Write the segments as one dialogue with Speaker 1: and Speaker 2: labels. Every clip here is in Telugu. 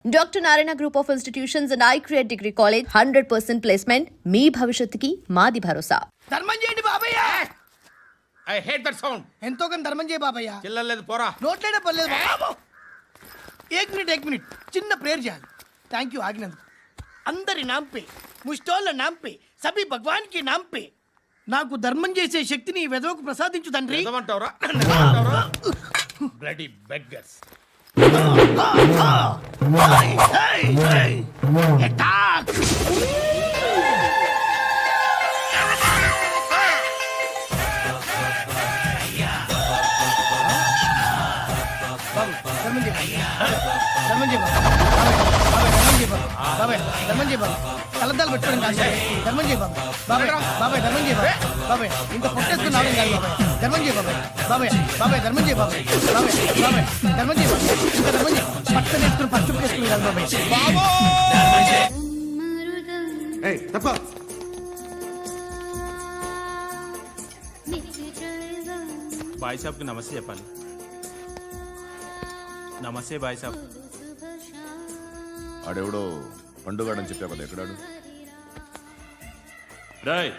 Speaker 1: Doctor Narayana group of institutions and iCreate degree college 100% placement మీ భవిష్యత్తుకి మాది భరోసా.
Speaker 2: ధర్మం చేయండి బాబయ్య.
Speaker 3: I hate that sound.
Speaker 2: ఎంతో కొంత ధర్మం చేయ బాబయ్య.
Speaker 3: చిల్లలేదు పోరా.
Speaker 2: నోట్లేడే పర్లేదు బాబు. ఏక్ మినిట్ చిన్న ప్రేయర్ చేయాలి. థ్యాంక్ యూ ఆగినందుకు. అందరి నాంపే ముష్టోళ్ళ నాంపే సభీ భగవాన్ కి నాంపే నాకు ధర్మం చేసే శక్తిని ఈ వెదవకు ప్రసాదించు తండ్రి.
Speaker 3: ఏమంటావురా? Bloody beggars.
Speaker 2: అటాక్. కలద్దాలు పెట్టుకోండి కాదు ధర్మం చేయ బాబాయ్. బాబాయ్ ధర్మం చేయ బాబాయ్. ఇంత పొట్టేసుకుని రావడం కాదు బాబాయ్. ధర్మం చేయ బాబాయ్. బాబాయ్ ధర్మం చేయ బాబాయ్. ధర్మం చేయ ఇంకా ధర్మం చేయ. పక్కన వేసుకుని పచ్చి వేసుకుని కాదు బాబాయ్.
Speaker 3: తప్ప
Speaker 4: బాయ్ సాబ్కి నమస్తే చెప్పాలి. నమస్తే బాయ్ సాబ్.
Speaker 5: ఆడెవడో పండుగాడని చెప్పా కదా, ఎక్కడాడు?
Speaker 4: రాయ్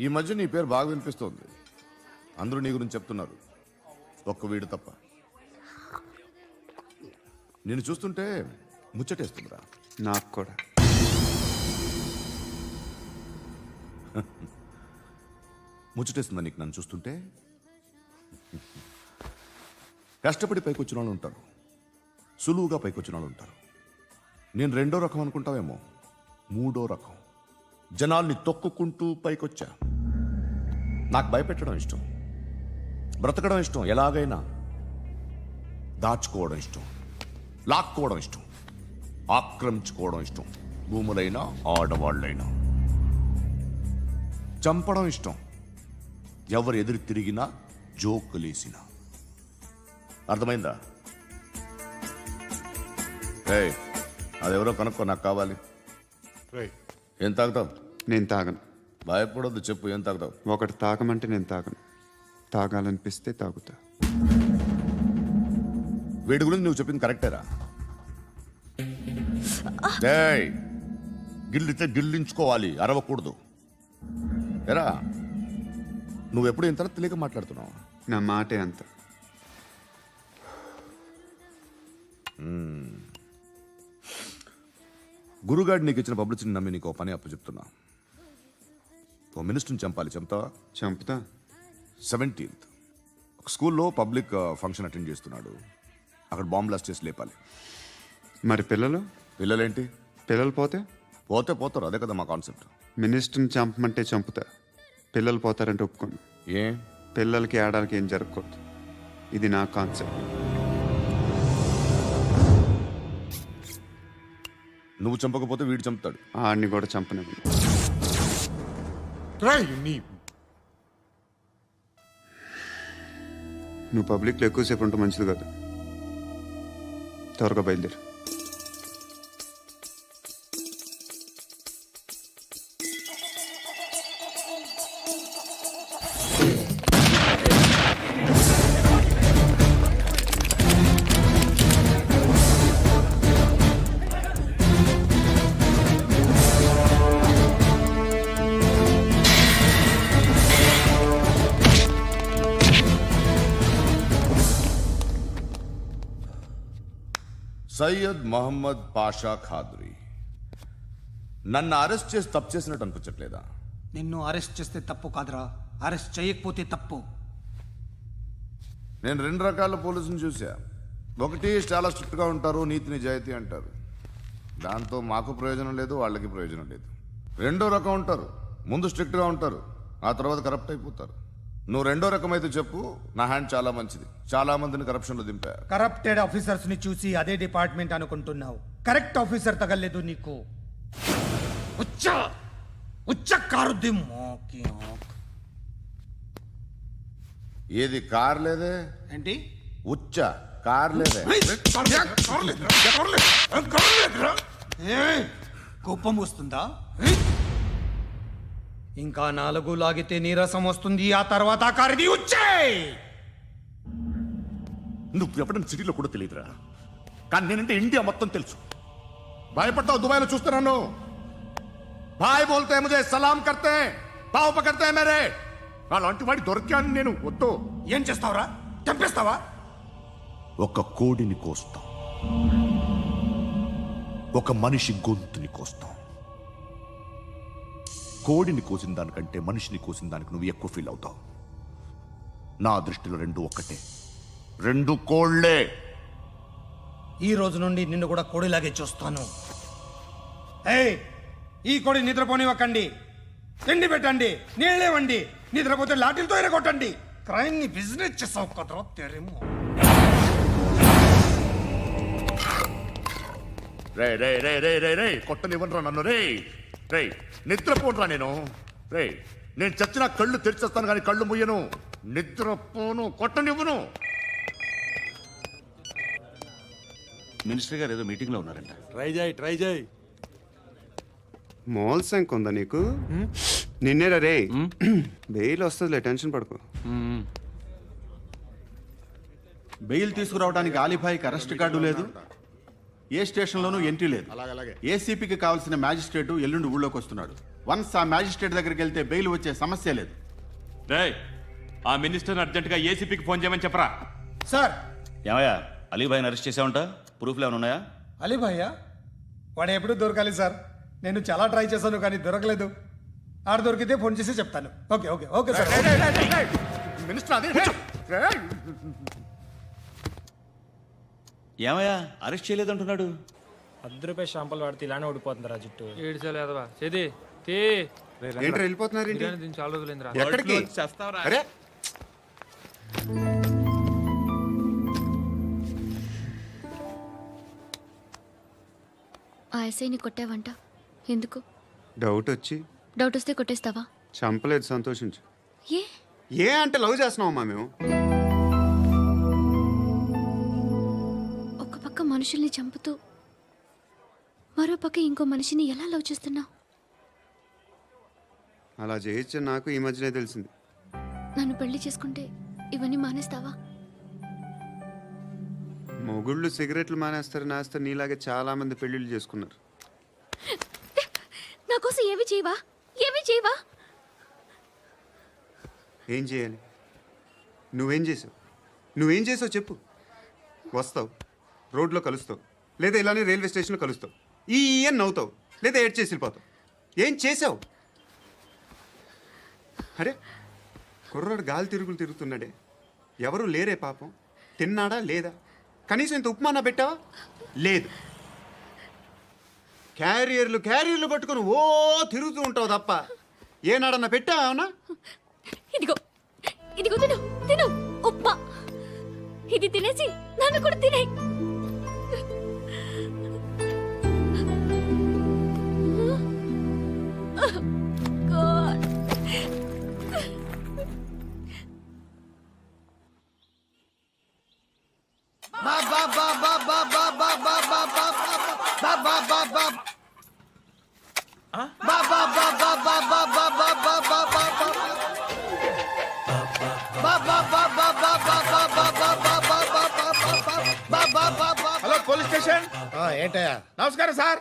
Speaker 5: ఈ మధ్య నీ పేరు బాగా వినిపిస్తోంది. అందరూ నీ గురించి చెప్తున్నారు, ఒక్క వీడు తప్ప. నేను చూస్తుంటే ముచ్చటేస్తుందిరా.
Speaker 6: నాకు కూడా.
Speaker 5: ముచ్చటేస్తుందా నీకు నన్ను చూస్తుంటే? కష్టపడి పైకొచ్చిన వాళ్ళు ఉంటారు, సులువుగా పైకొచ్చిన వాళ్ళు ఉంటారు. నేను రెండో రకం అనుకుంటావేమో, మూడో రకం. జనాల్ని తొక్కుకుంటూ పైకొచ్చా. నాకు భయపెట్టడం ఇష్టం, బ్రతకడం ఇష్టం, ఎలాగైనా దాచుకోవడం ఇష్టం, లాక్కోవడం ఇష్టం, ఆక్రమించుకోవడం ఇష్టం. భూములైనా ఆడవాళ్ళైనా చంపడం ఇష్టం. ఎవరు ఎదురు తిరిగినా జోకులేసినా. అర్థమైందా? ఏయ్, అదెవరో కనుక్కో, నాకు కావాలి. ఏం తాగుతావు?
Speaker 6: నేను తాగను.
Speaker 5: భయపడొద్దు, చెప్పు ఏం తాగుతావు?
Speaker 6: ఒకటి తాగమంటే నేను తాగను. తాగాలనిపిస్తే తాగుతా.
Speaker 5: వీడి గురించి నువ్వు చెప్పింది కరెక్టేరా? ఏయ్, గిల్లితే గిల్లించుకోవాలి, అరవకూడదు. ఎరా, నువ్వెప్పుడు ఇంత తెలియక మాట్లాడుతున్నావు?
Speaker 6: నా మాటే అంత.
Speaker 5: గురుగాడు నీకు ఇచ్చిన పబ్లిసిటీని నమ్మి నీకు పని అప్పు చెప్తున్నా. ఓ మినిస్టర్ని చంపాలి, చంపుతావా?
Speaker 6: చంపుతా.
Speaker 5: 17th ఒక స్కూల్లో పబ్లిక్ ఫంక్షన్ అటెండ్ చేస్తున్నాడు. అక్కడ బాంబ్ బ్లాస్ట్ చేసి లేపాలి.
Speaker 6: మరి పిల్లలు?
Speaker 5: పిల్లలేంటి?
Speaker 6: పిల్లలు పోతే
Speaker 5: పోతే పోతారు, అదే కదా మా కాన్సెప్ట్.
Speaker 6: మినిస్టర్ని చంపమంటే చంపుతా, పిల్లలు పోతారంటే ఒప్పుకోను.
Speaker 5: ఏ?
Speaker 6: పిల్లలకి ఆడాలకి ఏం జరగకూడదు. ఇది నా కాన్సెప్ట్.
Speaker 5: నువ్వు చంపకపోతే వీడు చంపుతాడు.
Speaker 6: ఆడిని కూడా చంపనివ్వను. నువ్వు పబ్లిక్లో ఎక్కువసేపు ఉంటే మంచిది కాదు. త్వరగా బయలుదేరు.
Speaker 5: సయ్యద్ మహమ్మద్ పాషా ఖాద్రీ. నన్ను అరెస్ట్ చేసి తప్పు చేసినట్టు అనిపించట్లేదా?
Speaker 2: నిన్ను అరెస్ట్ చేస్తే తప్పు కాదురా, అరెస్ట్ చేయకపోతే తప్పు.
Speaker 5: నేను రెండు రకాల పోలీసుని చూసా. ఒకటి చాలా స్ట్రిక్ట్గా ఉంటారు, నీతి నిజాయితీ అంటారు. దాంతో మాకు ప్రయోజనం లేదు, వాళ్ళకి ప్రయోజనం లేదు. రెండో రకం ఉంటారు, ముందు స్ట్రిక్ట్గా ఉంటారు, ఆ తర్వాత కరప్ట్ అయిపోతారు. నువ్వు రెండో రకం అయితే చెప్పు, నా హ్యాండ్ చాలా మంచిది. చాలా మందిని కరప్షన్లో దింపా.
Speaker 2: కరప్టెడ్ ఆఫీసర్స్ ని చూసి అదే డిపార్ట్మెంట్ అనుకుంటున్నావు. కరెక్ట్ ఆఫీసర్ తగలేదు నీకు.
Speaker 3: ఉచ్చ కారుద్ది మోకి
Speaker 5: ఏది కార్ లేదే?
Speaker 3: ఏంటి
Speaker 5: ఉచ్చ కార్ లేదే?
Speaker 3: కోపం వస్తుందా? ఇంకా 4 లాగితే నీరసం వస్తుంది. ఆ తర్వాత కారిది ఉచ్చే.
Speaker 7: నువ్వు ఎప్పుడైనా సిటీలో కూడా తెలియదురా, కానీ నేనంటే ఇండియా మొత్తం తెలుసు. భయపడతావు దుబాయ్లో చూస్తున్నాను. భాయ్ బోల్తే ముజే సలాం కర్తే పావు పకర్తే మేరే. అలాంటి వాడి దొరికాను నేను. వద్దు.
Speaker 3: ఏం చేస్తావురా? చంపేస్తావా?
Speaker 7: ఒక కోడిని కోస్తాం, ఒక మనిషి గొంతుని కోస్తాం. కోడిని కోసిన దానికంటే మనిషిని కోసిన దానికి నువ్వు ఎక్కువ ఫీల్ అవుతావు. నా దృష్టిలో రెండు ఒక్కటే, రెండు కోళ్లే.
Speaker 3: ఈ రోజు నుండి నిన్ను కూడా కోడిలాగే చూస్తాను. ఏయ్, ఈ కోడి నిద్రపోనివ్వకండి. తిండి పెట్టండి, నీళ్ళేవండి. నిద్రపోతే లాఠీలతో ఎరగొట్టండి. క్రైమ్ ని బిజినెస్ చేసావు కదరా తెరేమో.
Speaker 7: రే రే రే రే రే రే కొట్టనివ్వనరా నన్ను. రే రే నిద్రపోనరా నేను. రే నేను చచ్చిన కళ్ళు తెరిచేస్తాను కానీ కళ్ళు ముయ్యను. నిద్రపోను, కొట్టనివ్వను.
Speaker 8: మినిస్టర్ గారు ఏదో మీటింగ్ లో ఉన్నారంట.
Speaker 6: ట్రై చేయి. మోల్ సంక్ ఉందా నీకు? నిన్నేరా రే. బెయిల్ వస్తుందిలే, టెన్షన్ పడుకో.
Speaker 8: బెయిల్ తీసుకురావడానికి ఆలిభాయికి అరెస్ట్ కార్డు లేదు, ఏ స్టేషన్లోనూ ఎంట్రీ లేదు. ఏసీపీకి కావాల్సిన మ్యాజిస్ట్రేటు ఎల్లుండి ఊళ్ళోకి వస్తున్నాడు. వన్స్ ఆ మ్యాజిస్ట్రేట్ దగ్గరికి వెళ్తే బెయిల్ వచ్చే సమస్య లేదు.
Speaker 9: రేయ్, ఆ మినిస్టర్ అర్జెంటుగా ఏసీపీకి ఫోన్ చేయమని చెప్పరా.
Speaker 3: సార్,
Speaker 8: ఏమయ్యా అలీభాయిని అరెస్ట్ చేసావంట? ప్రూఫ్లు ఏమైనా ఉన్నాయా?
Speaker 3: అలీ భయ్యా వాడు ఎప్పుడు దొరకాలి సార్. నేను చాలా ట్రై చేశాను కానీ దొరకలేదు. ఆడ దొరికితే ఫోన్ చేసి చెప్తాను. Okay okay okay sir.
Speaker 7: Minister అదే.
Speaker 8: ఏమయ్యా అరెస్ట్ చేయలేదంటున్నాడు?
Speaker 10: ₹10 షాంపూలు వాడితే ఇలానే ఓడిపోతుందిరా జుట్టు. ఏడ్చలేదవా చేది
Speaker 6: ఏంట్రా వెళ్ళిపోతున్నారు ఇంటి?
Speaker 10: దీన్ని చాలా రోజులైందిరా.
Speaker 6: ఎక్కడికి?
Speaker 9: చేస్తావరా?
Speaker 6: అరే
Speaker 11: ఆ ఎస్ఐని కొట్టావంట, ఎందుకు?
Speaker 6: డౌట్ వచ్చి.
Speaker 11: డౌట్ వస్తే కొట్టేస్తావా?
Speaker 6: చంపలేదు, సంతోషించు.
Speaker 11: ఏ
Speaker 6: ఏ అంటే లవ్ చేస్తున్నావమ్మా మేము.
Speaker 11: ఒక పక్క మనుషుల్ని చంపుతూ మరో పక్క ఇంకో మనిషిని ఎలా లవ్ చేస్తున్నావు?
Speaker 6: అలా చేయొచ్చు నాకు ఈ మధ్యనే తెలిసింది.
Speaker 11: నన్ను పెళ్లి చేసుకుంటే ఇవన్నీ మానేస్తావా?
Speaker 6: మొగుళ్ళు సిగరెట్లు మానేస్తారు, నేస్తారు. నీలాగే చాలా మంది పెళ్లిళ్ళు చేసుకున్నారు.
Speaker 11: నా కోసం ఏమి చేయవా? ఏమి చేయవా?
Speaker 6: ఏం చేయాలి? నువ్వేం చేసావు? నువ్వేం చేసావు చెప్పు. వస్తావు, రోడ్లో కలుస్తావు, లేదా ఇలానే రైల్వే స్టేషన్లో కలుస్తావు. ఈ అని నవ్వుతావు, లేదా ఏడ్ చేసి వెళ్ళిపోతావు. ఏం చేసావు? అరే కుర్రాడు గాలి తిరుగులు తిరుగుతున్నాడే, ఎవరు లేరే పాపం. తిన్నాడా లేదా? కనీసం ఇంత ఉప్మానా పెట్టావా? లేదు. క్యారియర్లు పట్టుకొని ఓ తిరుగుతూ ఉంటావు తప్ప ఏనాడన్నా పెట్టావా?
Speaker 11: ఇదిగో ఇదిగో తిను తిను ఉప్మా. ఇది తినేసి నన్ను కూడా తినే.
Speaker 3: Hello police station.
Speaker 2: ఏంటయ్యా?
Speaker 3: నమస్కారం సార్.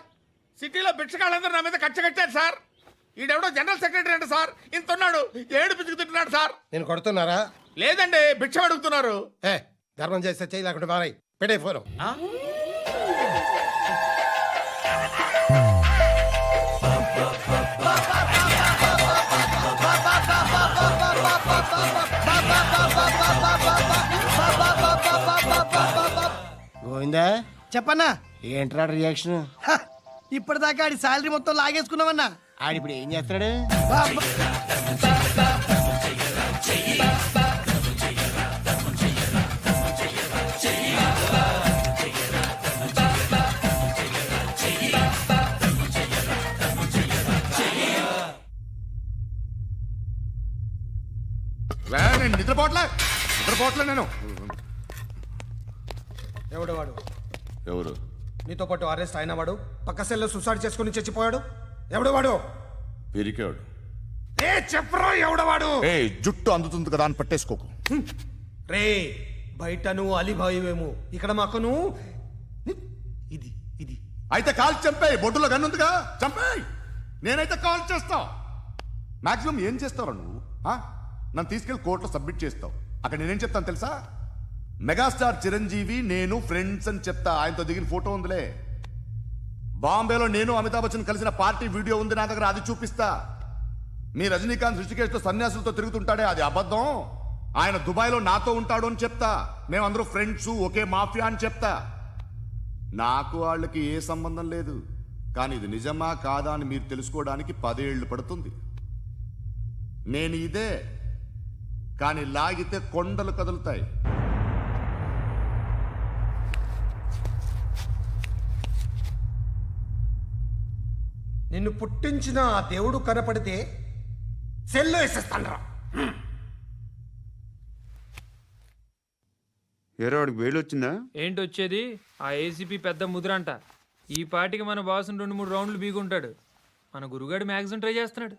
Speaker 3: సిటీలో భిక్షగాళ్ళందరూ నా మీద కచ్చ కట్టారు సార్. ఈడెవడో జనరల్ సెక్రటరీ అంట సార్. ఇంత ఉన్నాడు, ఏడు పిచ్చుకు తింటున్నాడు సార్.
Speaker 2: నేను కొడుతున్నారా?
Speaker 3: లేదండి, భిక్ష అడుగుతున్నారు.
Speaker 2: ఏ ధర్మం చేస్తే చేయి, లేకుంటే మారాయి. పెట్టే ఫోను. గోవిందా చెప్పన్నా. ఏంట్రా రియాక్షన్? ఇప్పటిదాకా ఆడి శాలరీ మొత్తం లాగేసుకున్నావన్నా. ఆడిప్పుడు ఏం చేస్తున్నాడు?
Speaker 7: నేను నిద్రపోవట్లే నేను.
Speaker 3: ఎవడు వాడు?
Speaker 5: ఎవరు?
Speaker 3: నీతో పాటు అరెస్ట్ అయిన వాడు, పక్క సెల్లో సూసైడ్ చేసుకుని చచ్చిపోయాడు. ఎవడు వాడు?
Speaker 5: పిరికాడు.
Speaker 3: ఏ చెప్పరా ఎవడవాడు?
Speaker 7: ఏ జుట్టు అందుతుంది కదా అని పట్టేసుకోకు.
Speaker 3: రే బయట నువ్వు అలీబాయివేమో, ఇక్కడ మాకు నువ్వు ఇది ఇది
Speaker 7: అయితే కాల్ చంపేయి. బొడ్డులో గన్నుందిగా, చంపేయి. నేనైతే కాల్ చేస్తా. మాక్సిమం ఏం చేస్తావు నువ్వు? నన్ను తీసుకెళ్లి కోర్టులో సబ్మిట్ చేస్తావు. అక్కడ నేనేం చెప్తాను తెలుసా? మెగాస్టార్ చిరంజీవి నేను ఫ్రెండ్స్ అని చెప్తా. ఆయనతో దిగిన ఫోటో ఉందిలే. బాంబేలో నేను అమితాబ్ బచ్చన్ కలిసిన పార్టీ వీడియో ఉంది నా దగ్గర, అది చూపిస్తా. మీ రజనీకాంత్ ఋషికేష్తో సన్యాసులతో తిరుగుతుంటాడే, అది అబద్ధం. ఆయన దుబాయ్లో నాతో ఉంటాడు అని చెప్తా. మేమందరూ ఫ్రెండ్స్, ఒకే మాఫియా అని చెప్తా. నాకు వాళ్ళకి ఏ సంబంధం లేదు. కానీ ఇది నిజమా కాదా అని మీరు తెలుసుకోవడానికి 10 ఏళ్ళు పడుతుంది. నేను ఇదే, కానీ లాగితే కొండలు కదులుతాయి.
Speaker 3: నిన్ను పుట్టించిన ఆ దేవుడు కనపడితే సెల్లో వేసేస్తానరా.
Speaker 6: వాడికి వేలు వచ్చిందా?
Speaker 10: ఏంటి వచ్చేది? ఆ ఏసీపీ పెద్ద ముద్రంట. ఈ పాటికి మన బాసును 2-3 రౌండ్లు బీగుంటాడు. మన గురుగాడు మ్యాగజైన్ ట్రై చేస్తున్నాడు.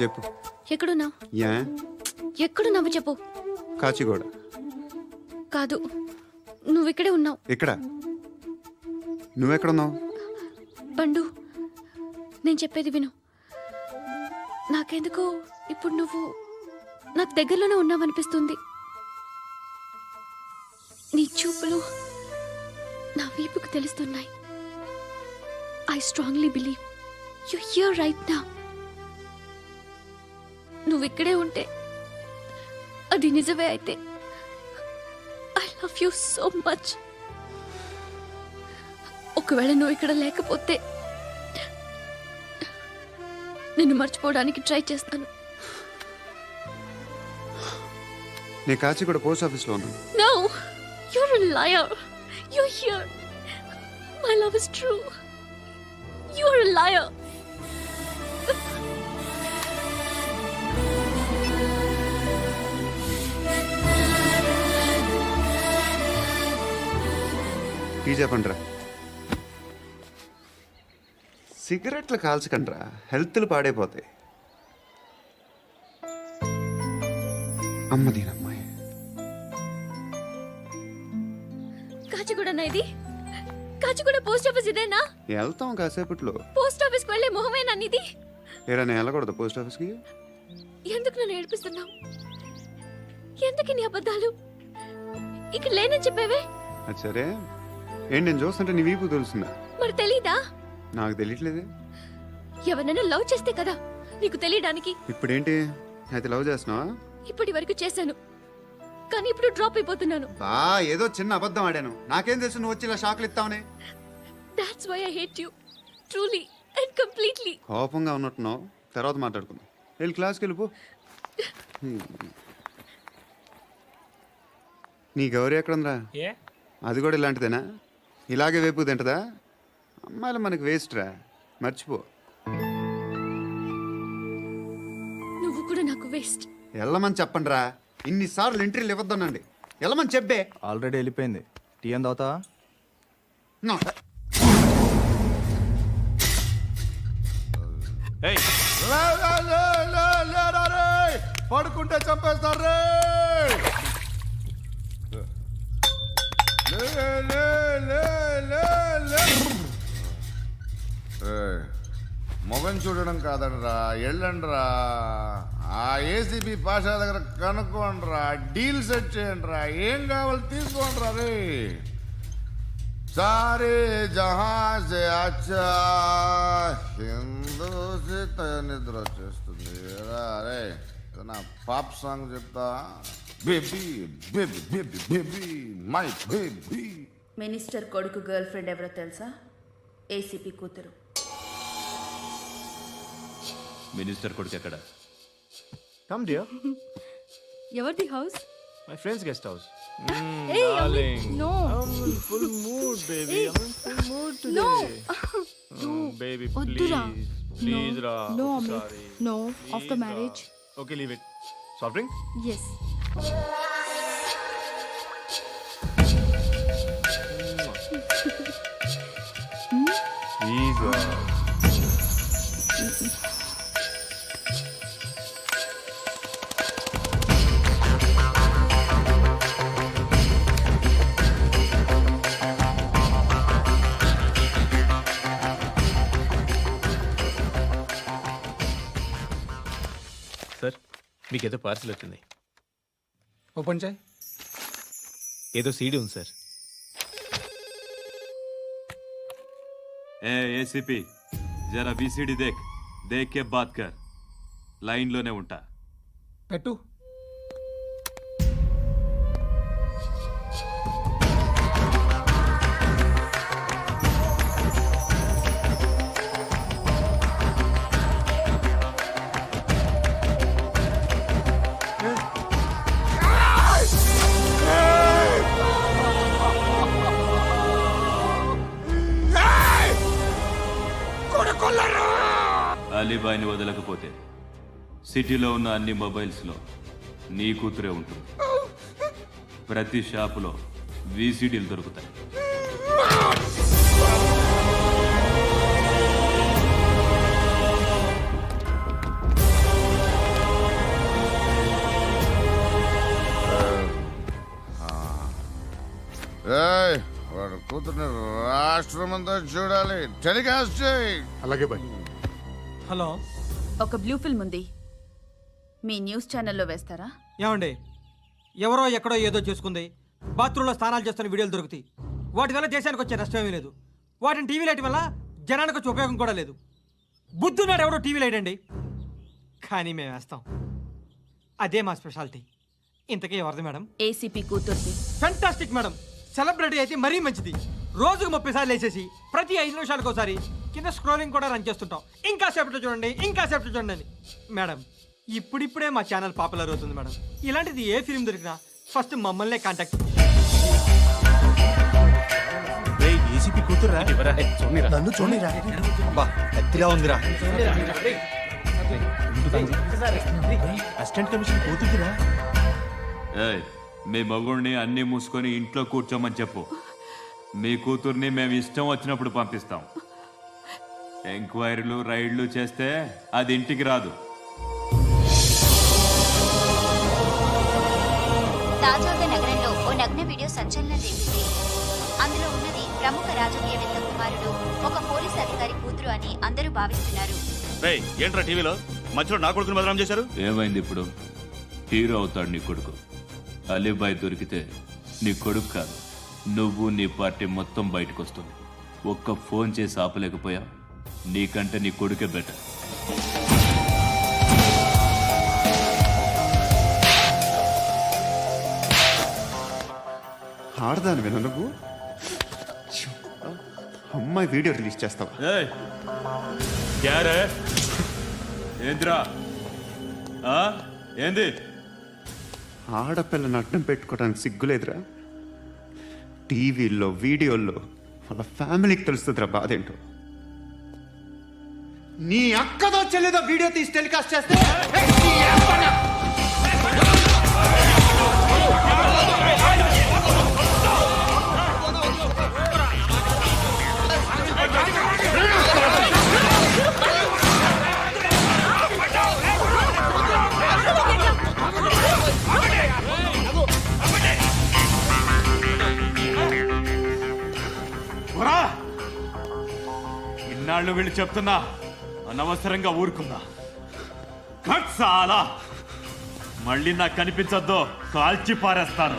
Speaker 6: చెప్పు.
Speaker 11: ఎక్కడున్నావు?
Speaker 6: యా
Speaker 11: ఎక్కడున్నావు చెప్పు.
Speaker 6: కాచిగూడ.
Speaker 11: కాదు, నువ్వు ఇక్కడే ఉన్నావు.
Speaker 6: ఇక్కడ నువ్వెక్కడున్నావు?
Speaker 11: పండు, నేను చెప్పేది విను. నాకెందుకో ఇప్పుడు నువ్వు నాకు దగ్గరలోనే ఉన్నావనిపిస్తుంది. నీ చూపులు నా వీపుకు తెలుస్తున్నాయి. I strongly believe you here right now. నువ్వు ఇక్కడే ఉంటే అది నిజమే అయితే I love you so much. ఒకవేళ నువ్వు ఇక్కడ లేకపోతే నిన్ను మర్చిపోవడానికి ట్రై చేస్తాను.
Speaker 6: నేను కాచిగూడ పోస్ట్ ఆఫీస్లో ఉన్నాను.
Speaker 11: No, you're a liar. You're here. My love is true. You're a liar.
Speaker 6: Tea చెప్పండిరా. సిగరెట్లు కాల్చకండ్రా, హెల్త్లు పాడైపోతాయి. అమ్మ దీనమ్మాయి.
Speaker 11: కాచిగూడనా ఇది? కాచిగూడ పోస్ట్ ఆఫీస్ ఇదేనా?
Speaker 6: వెళ్తాం కాసేపట్లో.
Speaker 11: పోస్ట్ ఆఫీస్కి వెళ్ళే మొహమేనా నీది?
Speaker 6: ఏరా నేను వెళ్ళకూడదు పోస్ట్ ఆఫీస్కి?
Speaker 11: ఎందుకు నన్ను ఏడిపిస్తున్నావు? ఎందుకు నీ అబద్ధాలు? ఇక్కడ లేనని చెప్పేవే.
Speaker 6: అది సరే, ఏంటి నేను చూస్తుంటే నీ వీపు తెలుస్తుందా?
Speaker 11: మరి తెలీదా?
Speaker 6: నాకు తెలియట్లేదే.
Speaker 11: ఎవరైనా లవ్ చేస్తే కదా నీకు తెలియడానికి.
Speaker 6: ఇప్పుడేంటి అయితే లవ్ చేస్తున్నావా?
Speaker 11: ఇప్పటి వరకు చేశాను, కానీ ఇప్పుడు డ్రాప్ అయిపోతున్నాను.
Speaker 6: ఏదో చిన్న అబద్ధం ఆడాను. నాకేం తెలుసు నువ్వు వచ్చి ఇలా షాక్లు ఇస్తావని.
Speaker 11: That's why I hate you. Truly and completely.
Speaker 6: కోపంగా ఉన్నట్టున్నావు, తర్వాత మాట్లాడుకుందాం. వెళ్ళి క్లాస్కి వెళ్ళిపో. నీ గౌరీ ఎక్కడుందిరా?
Speaker 10: ఏ
Speaker 6: అది కూడా ఇలాంటిదేనా? ఇలాగే వేపు తింటదా? అమ్మాయిలు మనకి వేస్ట్ రా, మర్చిపో.
Speaker 11: నువ్వు కూడా నాకు వేస్ట్.
Speaker 6: వెళ్ళమని చెప్పండి రా. ఇన్నిసార్లు ఎంట్రీలు ఇవ్వద్దనండి. వెళ్ళమని చెప్పే.
Speaker 10: ఆల్రెడీ వెళ్ళిపోయింది. టీ అని తాగుతావా?
Speaker 9: ఏయ్
Speaker 7: పడుకుంటే చంపేస్తారు రే. మొగం చూడడం కాదండ్రా, వెళ్ళండ్రా. ఆ ఏసీబీ పాషా దగ్గర కనుక్కోండ్రా, డీల్ సెట్ చేయండిరా, ఏం కావాలి తీసుకోండిరా రే.
Speaker 5: सारे जहां से अच्छा హిందూసిత నిద్ర వచ్చేస్తుంది అరే నా పాప్ సాంగ్ చెప్తా baby baby baby baby my baby
Speaker 1: minister కొడుకు గర్ల్ ఫ్రెండ్ ఎవరో తెలుసా? ఏసీపీ కూతురు.
Speaker 9: మినిస్టర్ కొడుకు ఎక్కడ?
Speaker 10: Come dear.
Speaker 11: ఎవరిది house?
Speaker 10: My friends guest house.
Speaker 11: No
Speaker 10: full mood baby. Full mood
Speaker 11: no
Speaker 10: baby
Speaker 11: వద్దురా.
Speaker 10: ప్లీజ్ రా.
Speaker 11: No Amit no after marriage.
Speaker 10: Okay leave it. Soft drink?
Speaker 11: Yes.
Speaker 10: Please. Sir మీకేదో పార్సిల్ వచ్చింది.
Speaker 2: ఓపెన్ చేయి.
Speaker 10: ఏదో సీడీ ఉంది సార్.
Speaker 9: ఏసీపీ జరా బీసీడీ దేక్ దేక్ కే బాత్ కర్. లైన్లోనే ఉంటా.
Speaker 2: పెట్టు.
Speaker 9: అలీబాయిని వదలకపోతే సిటీలో ఉన్న అన్ని మొబైల్స్లో నీ కూతురే ఉంటుంది. ప్రతి షాపులో వీసీడీలు దొరుకుతాయి.
Speaker 5: వాడు కూతుర్ని రాష్ట్రమంతా చూడాలి. టెలికాస్ట్ చేయి.
Speaker 8: అలాగే బాయ్.
Speaker 2: హలో,
Speaker 1: ఒక బ్లూ ఫిల్మ్ ఉంది, మీ న్యూస్ ఛానల్లో వేస్తారా?
Speaker 2: ఏమండి, ఎవరో ఎక్కడో ఏదో చేసుకుంది, బాత్రూంలో స్నానాలు చేస్తున్న వీడియోలు దొరుకుతాయి. వాటి వల్ల దేశానికి వచ్చే నష్టం ఏమీ లేదు. వాటిని టీవీ లైట్ వల్ల జనానికి వచ్చే ఉపయోగం కూడా లేదు. బుద్ధున్నాడు ఎవడో టీవీ లైట్ అండి, కానీ మేము వేస్తాం. అదే మా స్పెషాలిటీ. ఇంతకీ ఎవరిది మేడం?
Speaker 1: ఏసీపీ కూతుర్ది.
Speaker 2: Fantastic madam. సెలబ్రిటీ అయితే మరీ మంచిది. రోజుకు 30 సార్లు వేసేసి ప్రతి 5 నిమిషాలకు ఒకసారి కింద స్క్రోలింగ్ కూడా రన్ చేస్తుంటాం. ఇంకా సేపట్లో చూడండి, ఇంకా సేపట్లో చూడండి అని. మేడం, ఇప్పుడిప్పుడే మా ఛానల్ పాపులర్ అవుతుంది మేడం. ఇలాంటిది ఏ ఫిల్మ్ దొరికినా ఫస్ట్ మమ్మల్నే కాంటాక్ట్.
Speaker 10: ఏసీపీ కూతురా?
Speaker 2: నన్ను చూడరా,
Speaker 10: ఎత్తిలా ఉందిరా. Assistant commission కూతురురా.
Speaker 9: మీ మగుడిని అన్నీ మూసుకొని ఇంట్లో కూర్చోమని చెప్పు. మీ కూతుర్ని మేము ఇష్టం వచ్చినప్పుడు పంపిస్తాం. ఎంక్వైరీలు రైడ్లు చేస్తే అది ఇంటికి రాదు.
Speaker 11: తాజాగా నగరంలో ఓ నగ్న వీడియో సంచలనం రేపింది. అందులో ఉన్నది ప్రముఖ రాజకీయవేత్త కుమారుడు, ఒక పోలీస్ అధికారి కూతురు అని అందరూ భావిస్తున్నారు.
Speaker 9: ఏంట్రా టీవీలో మధ్యలో నా కొడుకుని బదనాం చేశారు? ఏమైంది ఇప్పుడు? హీరో అవుతాడు నీ కొడుకు. అలీబాయ్ దొరికితే నీ కొడుకు కాదు, నువ్వు నీ పార్టీ మొత్తం బయటకు వస్తుంది. ఒక్క ఫోన్ చేసి ఆపలేకపోయా? నీకంటే నీ కొడుకే బెటర్.
Speaker 6: ఆడదాని నువ్వు అమ్మాయి వీడియో రిలీజ్ చేస్తావా?
Speaker 9: ఏంద్రా ఏంది?
Speaker 6: ఆడపిల్లని అడ్డం పెట్టుకోవడానికి సిగ్గులేదురా? టీవీల్లో వీడియోల్లో వాళ్ళ ఫ్యామిలీకి తెలుస్తుందిరా బాధేంటో. నీ అక్కదో చెల్లిదో వీడియో తీసి టెలికాస్ట్ చేస్తే
Speaker 9: ఇన్నాళ్ళు వీళ్ళు చెప్తున్నా అనవసరంగా ఊరుకుందా. చాలా మళ్ళీ నాకు కనిపించొద్దు, కాల్చి పారేస్తాను.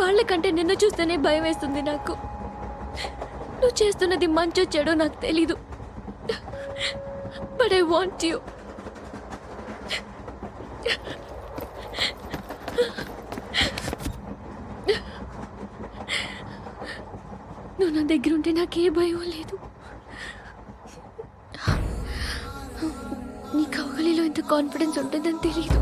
Speaker 12: వాళ్ళకంటే నిన్ను చూస్తేనే భయం వేస్తుంది నాకు. నువ్వు చేస్తున్నది మంచో చెడో నాకు తెలీదు, బట్ ఐ వాంట్ యూ. నువ్వు నా దగ్గర ఉంటే నాకే భయం లేదు. నీ కౌగలిలో ఇంత కాన్ఫిడెన్స్ ఉంటుందని తెలీదు.